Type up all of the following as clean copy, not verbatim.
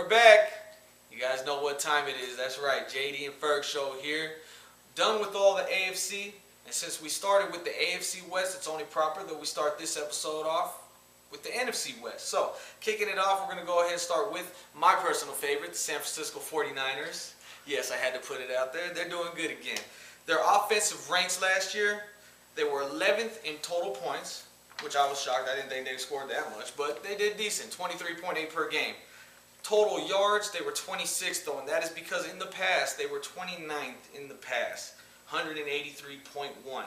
We're back. You guys know what time it is. That's right, JDnFerg show here. Done with all the AFC, and since we started with the AFC West, it's only proper that we start this episode off with the NFC West. So, kicking it off, we're going to go ahead and start with my personal favorite, the San Francisco 49ers. Yes, I had to put it out there. They're doing good again. Their offensive ranks last year, they were 11th in total points, which I was shocked. I didn't think they scored that much, but they did decent, 23.8 per game. Total yards, they were 26th though, and that is because in the past, they were 29th in the past, 183.1.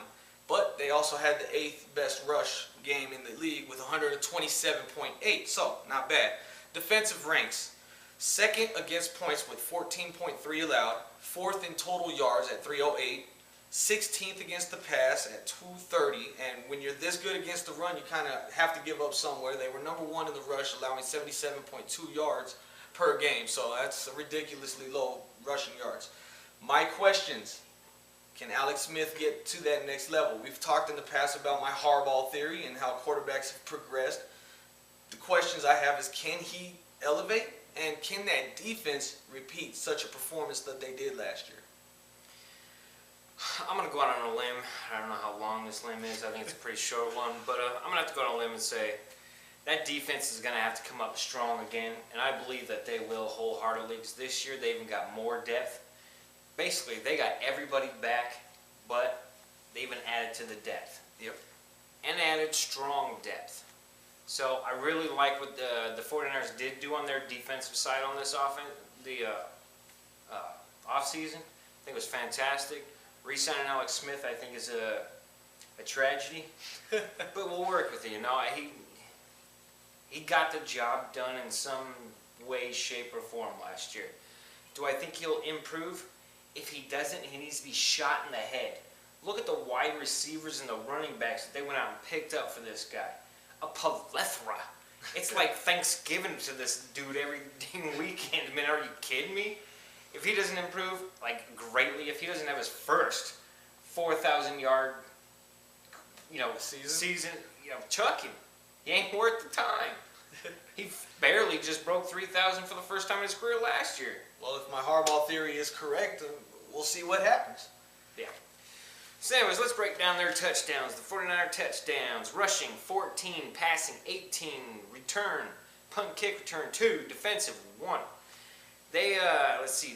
But they also had the 8th best rush game in the league with 127.8, so not bad. Defensive ranks, 2nd against points with 14.3 allowed, 4th in total yards at 308, 16th against the pass at 230, and when you're this good against the run, you kind of have to give up somewhere. They were number 1 in the rush, allowing 77.2 yards per game, so that's ridiculously low rushing yards. My questions: can Alex Smith get to that next level? We've talked in the past about my hardball theory and how quarterbacks have progressed. The questions I have is, can he elevate, and can that defense repeat such a performance that they did last year? I'm going to go out on a limb. I don't know how long this limb is. I think it's a pretty short one. But I'm going to have to go on a limb and say that defense is going to have to come up strong again. And I believe that they will wholeheartedly, because this year they even got more depth. Basically, they got everybody back, but they even added to the depth. Yep. And added strong depth. So I really like what the 49ers did do on their defensive side on this offense, the offseason. I think it was fantastic. Re-signing Alex Smith, I think, is a tragedy, but we'll work with it. You know, he got the job done in some way, shape, or form last year. Do I think he'll improve? If he doesn't, he needs to be shot in the head. Look at the wide receivers and the running backs that they went out and picked up for this guy. A plethora. It's like Thanksgiving to this dude every weekend. Man, are you kidding me? If he doesn't improve, like, greatly, if he doesn't have his first 4,000-yard, season, chuck him. He ain't worth the time. He barely just broke 3,000 for the first time in his career last year. Well, if my hardball theory is correct, we'll see what happens. Yeah. So anyways, let's break down their touchdowns. The 49er touchdowns: rushing 14, passing 18, return, punt kick return 2, defensive 1. They,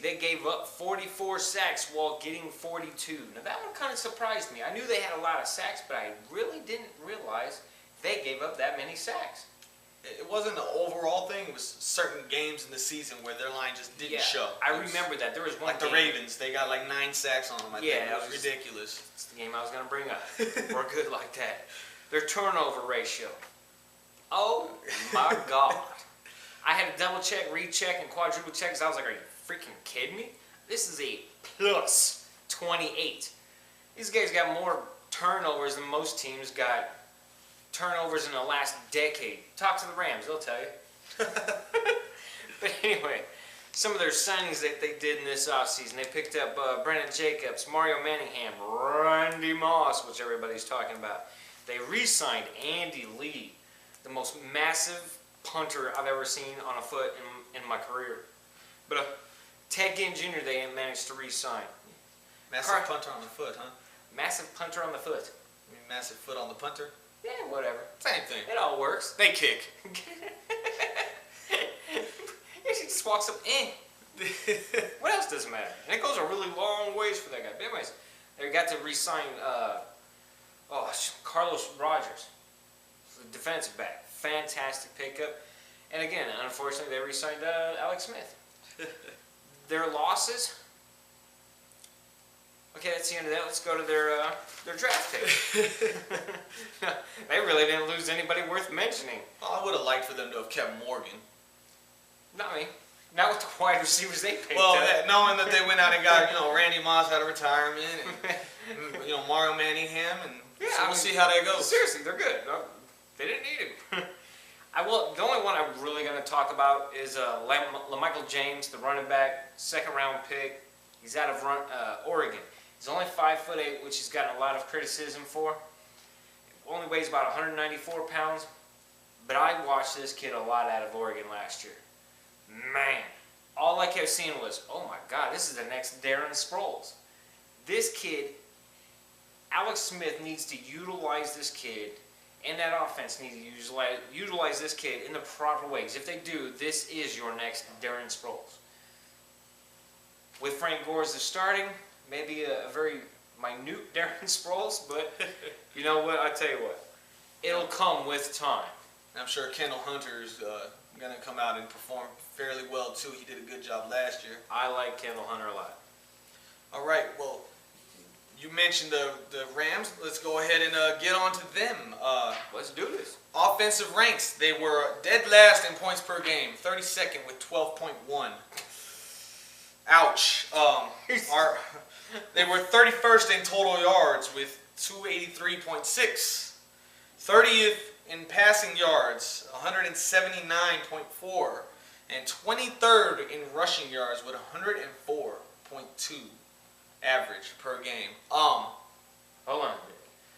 they gave up 44 sacks while getting 42. Now that one kind of surprised me. I knew they had a lot of sacks, but I really didn't realize they gave up that many sacks. It wasn't an overall thing. It was certain games in the season where their line just didn't show. I remember that. There was one like the Ravens. They got like 9 sacks on them. I think it was ridiculous. It's the game I was going to bring up. We're good like that. Their turnover ratio. Oh my God. I had to double check, recheck, and quadruple check because I was like, are you freaking kidding me? This is a plus 28. These guys got more turnovers than most teams got turnovers in the last decade. Talk to the Rams, they'll tell you. But anyway, some of their signings that they did in this offseason, they picked up Brennan Jacobs, Mario Manningham, Randy Moss, which everybody's talking about. They re-signed Andy Lee, the most massive punter I've ever seen on a foot in my career. But Ted Ginn Jr. they managed to re-sign. Massive punter on the foot, huh? Massive punter on the foot. You mean massive foot on the punter? Yeah, whatever. Same thing. It all works. They kick. He just walks up, What else doesn't matter? And it goes a really long ways for that guy. But anyways, they got to re-sign Carlos Rogers, the defensive back. Fantastic pickup. And again, unfortunately, they re-signed Alex Smith. Their losses. Okay, that's the end of that. Let's go to their draft pick. They really didn't lose anybody worth mentioning. Well, I would have liked for them to have kept Morgan. Not me. Not with the wide receivers they picked well, up. Knowing that they went out and got Randy Moss out of retirement, and Mario Manningham, and we'll see how that goes. Seriously, they're good. No, they didn't need him. The only one I'm really going to talk about is LaMichael James, the running back, 2nd round pick. He's out of Oregon. He's only 5'8", which he's gotten a lot of criticism for. Only weighs about 194 pounds. But I watched this kid a lot out of Oregon last year. Man, kept seeing was, oh my God, this is the next Darren Sproles. This kid, Alex Smith needs to utilize this kid, and that offense needs to utilize this kid in the proper ways. If they do, this is your next Darren Sproles. With Frank Gore as the starting, maybe a very minute Darren Sproles, but you know what? I tell you what, it'll come with time. I'm sure Kendall Hunter's going to come out and perform fairly well too. He did a good job last year. I like Kendall Hunter a lot. All right, well, you mentioned the Rams. Let's go ahead and get on to them. Let's do this. Offensive ranks. They were dead last in points per game, 32nd with 12.1. Ouch. They were 31st in total yards with 283.6. 30th in passing yards, 179.4. And 23rd in rushing yards with 104.2 average per game. Hold on.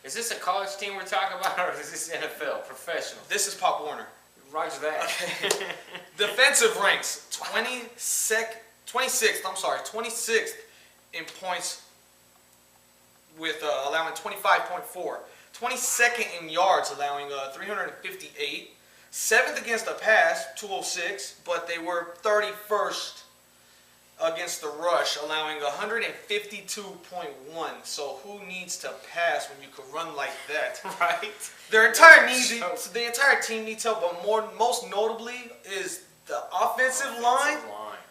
Is this a college team we're talking about, or is this NFL, professional? This is Pop Warner. Roger that. Okay. Defensive ranks, 26th in points with allowing 25.4. 22nd in yards, allowing 358. 7th against the pass, 206, but they were 31st against the rush, allowing 152.1. So who needs to pass when you can run like that? Right. The entire team needs help, but most notably is the offensive line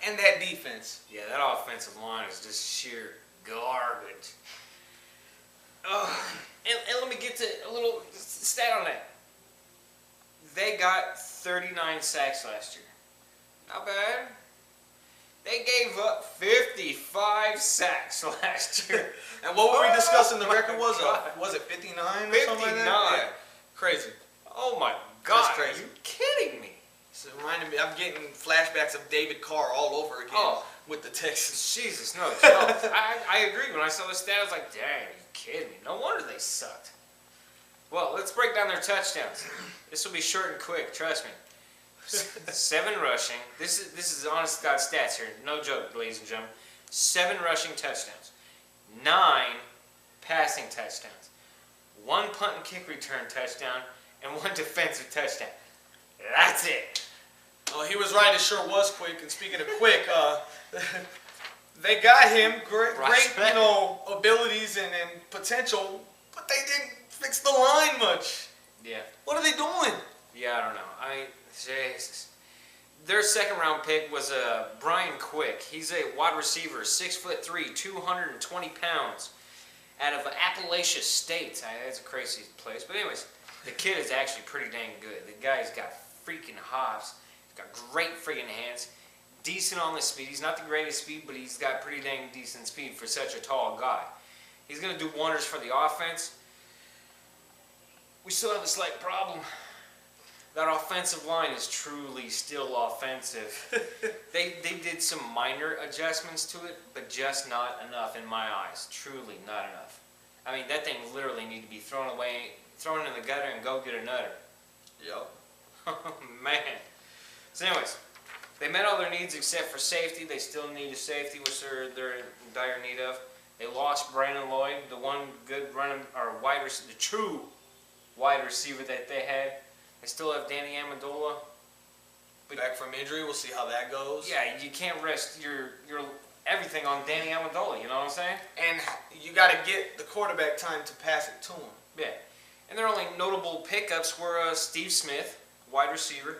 and that defense. Yeah, that offensive line is just sheer garbage. And let me get to a little stat on that. They got 39 sacks last year. Not bad. They gave up 55 sacks last year. And what were we discussing the record was? God. Was it 59 or 59. something like that? Yeah. Crazy. Oh my God. That's crazy. Are you kidding me? It's reminding me, I'm getting flashbacks of David Carr all over again with the Texans. Jesus, no joke. I agree. When I saw the stat, I was like, dang, are you kidding me? No wonder they sucked. Well, let's break down their touchdowns. This will be short and quick, trust me. 7 rushing. This is honest to God stats here. No joke, ladies and gentlemen. 7 rushing touchdowns. 9 passing touchdowns. 1 punt and kick return touchdown, and 1 defensive touchdown. That's it. Oh, he was right. It sure was quick. And speaking of quick, they got him great abilities and potential, but they didn't fix the line much. Yeah. What are they doing? Yeah, I don't know. Jesus. Their second round pick was Brian Quick. He's a wide receiver, 6'3", 220 pounds, out of Appalachia State. That's a crazy place. But anyways, the kid is actually pretty dang good. The guy's got freaking hops. He's got great freaking hands. Decent on the speed. He's not the greatest speed, but he's got pretty dang decent speed for such a tall guy. He's going to do wonders for the offense. We still have a slight problem. That offensive line is truly still offensive. They did some minor adjustments to it, but just not enough in my eyes. Truly not enough. I mean, that thing literally needs to be thrown in the gutter and go get a nutter. Yep. Oh, man. So anyways, they met all their needs except for safety. They still need a safety, which they're in dire need of. They lost Brandon Lloyd, the one good the true wide receiver that they had. They still have Danny Amendola. Back from injury, we'll see how that goes. Yeah, you can't rest your everything on Danny Amendola, you know what I'm saying? And you got to get the quarterback time to pass it to him. Yeah. And their only notable pickups were Steve Smith, wide receiver,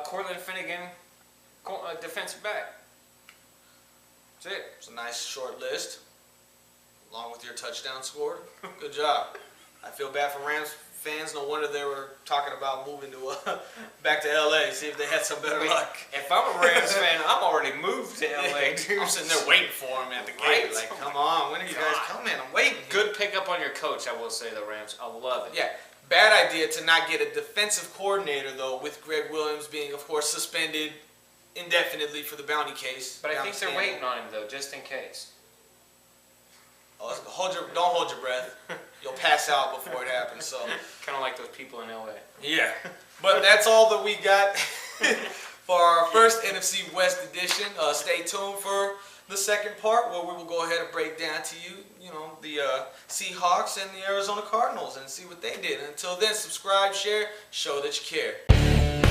Cortland Finnegan, defensive back. That's it. It's a nice short list, along with your touchdown scored. Good job. I feel bad for Rams fans. No wonder they were talking about moving to back to LA, see if they had some better luck. If I'm a Rams fan, I'm already moved to LA, dude. I'm sitting there waiting for them at the gate. Like, come on, when are you guys coming? I'm waiting. Good pickup on your coach, I will say, the Rams. I love it. Yeah, bad idea to not get a defensive coordinator, though, with Greg Williams being, of course, suspended indefinitely for the bounty case. But I think they're waiting on him, though, just in case. Oh, don't hold your breath. You'll pass out before it happens. So kind of like those people in LA. Yeah, but that's all that we got for our first NFC West edition. Stay tuned for the second part where we will go ahead and break down to you, the Seahawks and the Arizona Cardinals and see what they did. Until then, subscribe, share, show that you care.